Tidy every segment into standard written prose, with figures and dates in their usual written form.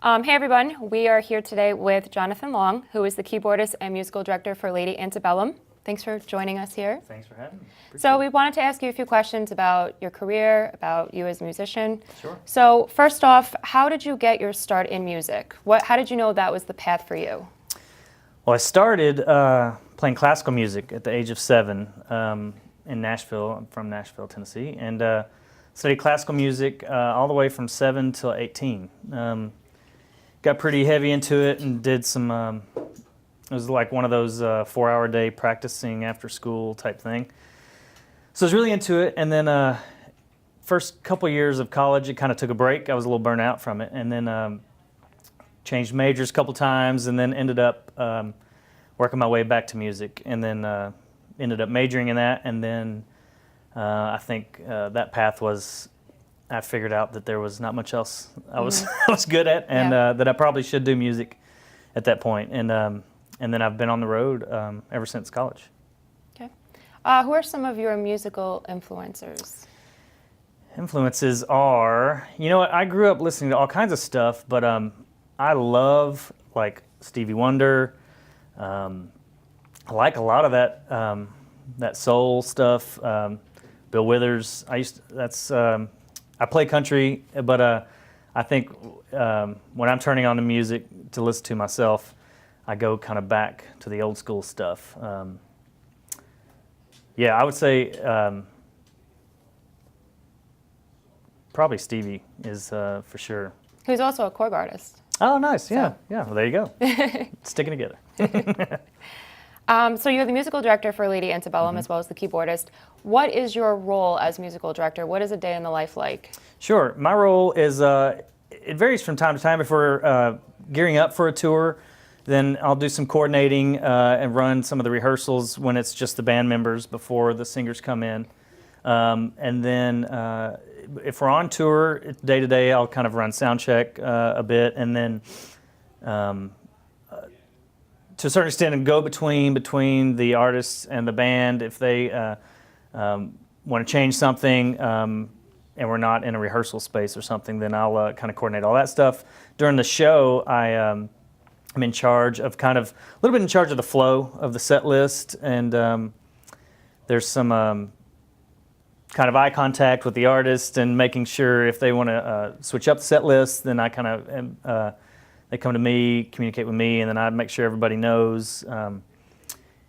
Hey everyone, we are here today with Jonathon Long, who is the keyboardist and musical director for Lady Antebellum. Thanks for joining us here. Thanks for having me. So we wanted to ask you a few questions about your career, about you as a musician. Sure. So first off, how did you get your start in music? How did you know that was the path for you? Well, I started playing classical music at the age of 7 in Nashville. I'm from Nashville, Tennessee, and studied classical music all the way from 7 till 18. Got pretty heavy into it and did some, it was like one of those 4-hour day practicing after school type thing. So I was really into it, and then first couple years of college, it kind of took a break. I was a little burnt out from it, and then changed majors a couple times, and then ended up working my way back to music, and then ended up majoring in that, and then I think that path was, I figured out that there was not much else I was I was good at, and that I probably should do music at that point, and then I've been on the road ever since college. Okay. Who are some of your musical influencers? Influences are, you know what, I grew up listening to all kinds of stuff, but I love like Stevie Wonder. I like a lot of that that soul stuff. Bill Withers. I play country, but I think when I'm turning on the music to listen to myself, I go kind of back to the old school stuff. Yeah, I would say probably Stevie is for sure. Who's also a chord artist. Oh, nice. Yeah, yeah. Well, there you go. Sticking together. So you're the musical director for Lady Antebellum as well as the keyboardist. What is your role as musical director? What is a day in the life like? Sure. My role is, it varies from time to time. If we're gearing up for a tour, then I'll do some coordinating and run some of the rehearsals when it's just the band members before the singers come in. And then if we're on tour, day to day, I'll kind of run sound check a bit, and then to a certain extent, and go between the artists and the band. If they want to change something and we're not in a rehearsal space or something, then I'll kind of coordinate all that stuff. During the show, I'm in charge of kind of a little bit in charge of the flow of the set list, and there's some kind of eye contact with the artist and making sure if they want to switch up the set list, then I kind of they come to me, communicate with me, and then I make sure everybody knows. And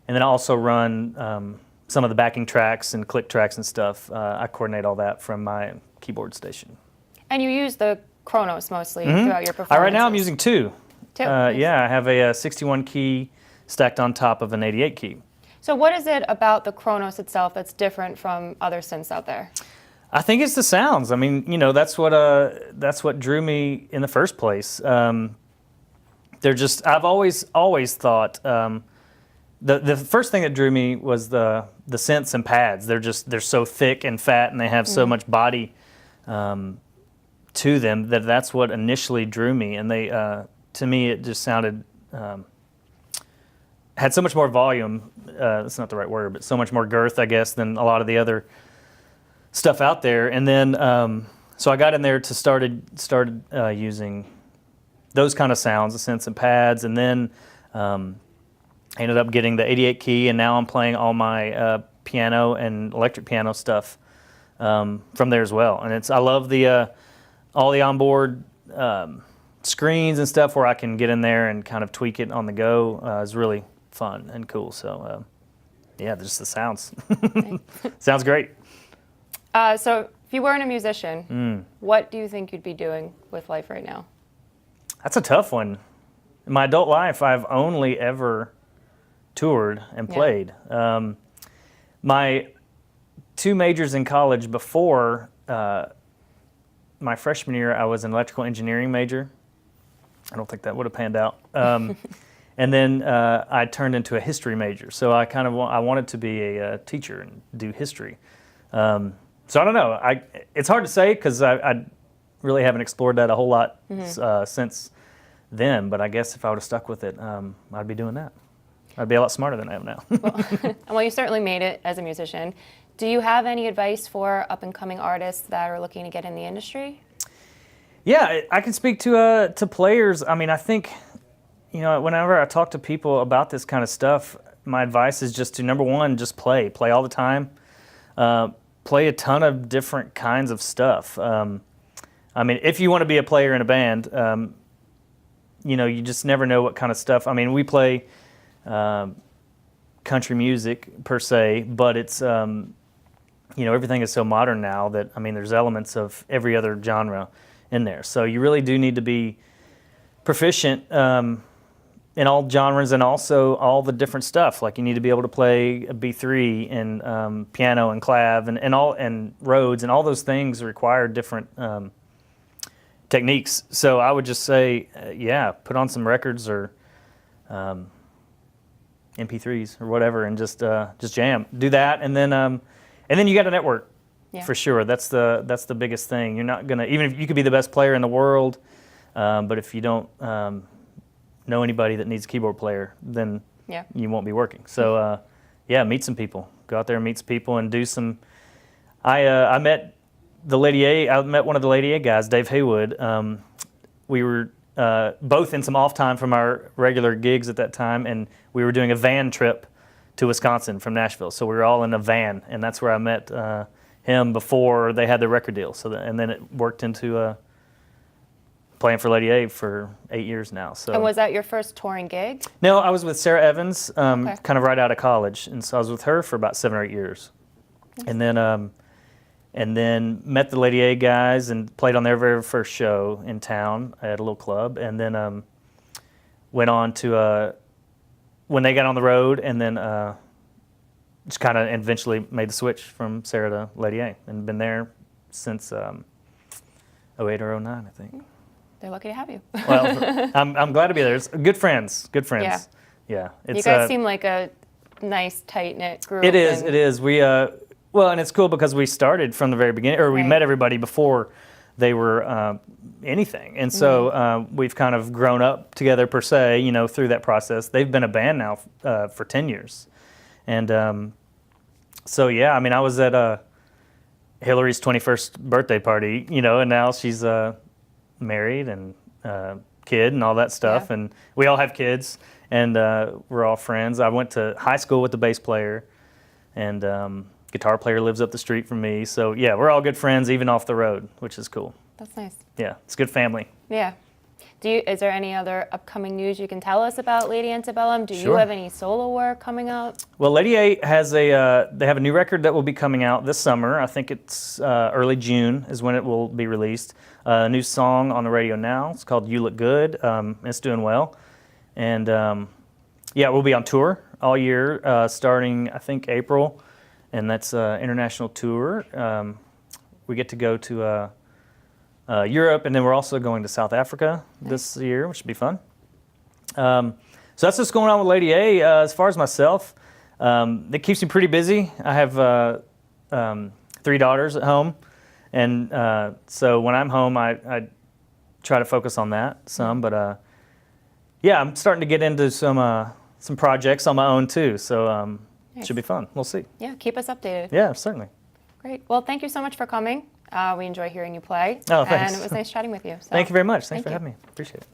then I also run some of the backing tracks and click tracks and stuff. I coordinate all that from my keyboard station. And you use the Kronos mostly throughout your performances? Right now I'm using two. Nice. Yeah, I have a 61 key stacked on top of an 88 key. So what is it about the Kronos itself that's different from other synths out there? I think it's the sounds. I mean, you know, that's what drew me in the first place. They're just, I've always thought, the first thing that drew me was the synths and pads. They're so thick and fat, and they have so much body to them that's what initially drew me. And they, to me, it just sounded, had so much more volume. That's not the right word, but so much more girth, I guess, than a lot of the other stuff out there. And then, so I got in there to started using those kind of sounds, the synths and pads, and then I ended up getting the 88 key, and now I'm playing all my piano and electric piano stuff from there as well. And I love the all the onboard screens and stuff where I can get in there and kind of tweak it on the go. Is really fun and cool. So yeah, just the sounds. Sounds great. So if you weren't a musician, what do you think you'd be doing with life right now? That's a tough one. In my adult life, I've only ever toured and played. My 2 majors in college before my freshman year, I was an electrical engineering major. I don't think that would have panned out. And then I turned into a history major. So I kind of I wanted to be a teacher and do history. So I don't know. It's hard to say because I really haven't explored that a whole lot since then. But I guess if I would have stuck with it, I'd be doing that. I'd be a lot smarter than I am now. Well, you certainly made it as a musician. Do you have any advice for up-and-coming artists that are looking to get in the industry? Yeah, I can speak to players. I mean, I think, whenever I talk to people about this kind of stuff, my advice is just to, number one, just play all the time, play a ton of different kinds of stuff. I mean, if you want to be a player in a band, you just never know what kind of stuff. I mean, we play country music per se, but it's everything is so modern now that, I mean, there's elements of every other genre in there. So you really do need to be proficient in all genres and also all the different stuff. Like, you need to be able to play a B3 and piano and clav and Rhodes, and all those things require different techniques. So I would just say, put on some records or MP3s or whatever, and just jam. Do that, and then you got to network. Yeah. For sure. That's the biggest thing. You're not gonna, even if you could be the best player in the world, but if you don't know anybody that needs a keyboard player, then you won't be working. So meet some people. Go out there and meet some people and do some. I met the Lady A. I met one of the Lady A guys, Dave Haywood. We were both in some off time from our regular gigs at that time, and we were doing a van trip to Wisconsin from Nashville. So we were all in a van, and that's where I met him before they had their record deal. So and then it worked into playing for Lady A for 8 years now. So. And was that your first touring gig? No, I was with Sarah Evans, kind of right out of college, and so I was with her for about 7 or 8 years, and then met the Lady A guys and played on their very first show in town at a little club, and then went on to when they got on the road, and then just kind of eventually made the switch from Sarah to Lady A, and been there since 08 or 09, I think. They're lucky to have you. Well, I'm glad to be there. It's good friends. Yeah. You guys seem like a nice, tight-knit group. It is. We and it's cool because we started from the very beginning, or we met everybody before they were anything, and so we've kind of grown up together per se, through that process. They've been a band now for 10 years, and I mean, I was at Hillary's 21st birthday party, and now she's married and kid and all that stuff, and we all have kids, and we're all friends. I went to high school with the bass player, and guitar player lives up the street from me. So we're all good friends, even off the road, which is cool. That's nice. Yeah, it's good family. Yeah. Is there any other upcoming news you can tell us about Lady Antebellum? Do you Sure. have any solo work coming up? Well, Lady A has they have a new record that will be coming out this summer. I think it's early June is when it will be released. A new song on the radio now. It's called "You Look Good." It's doing well, and we'll be on tour all year, starting I think April, and that's international tour. We get to go to Europe, and then we're also going to South Africa this year, which should be fun. So that's what's going on with Lady A. As far as myself, it keeps me pretty busy. I have 3 daughters at home, and so when I'm home, I try to focus on that some. But I'm starting to get into some projects on my own too. So it should be fun. We'll see. Yeah, keep us updated. Yeah, certainly. Great. Well, thank you so much for coming. We enjoy hearing you play. Oh, thanks. And it was nice chatting with you. So. Thank you very much. Thanks for having me. Appreciate it.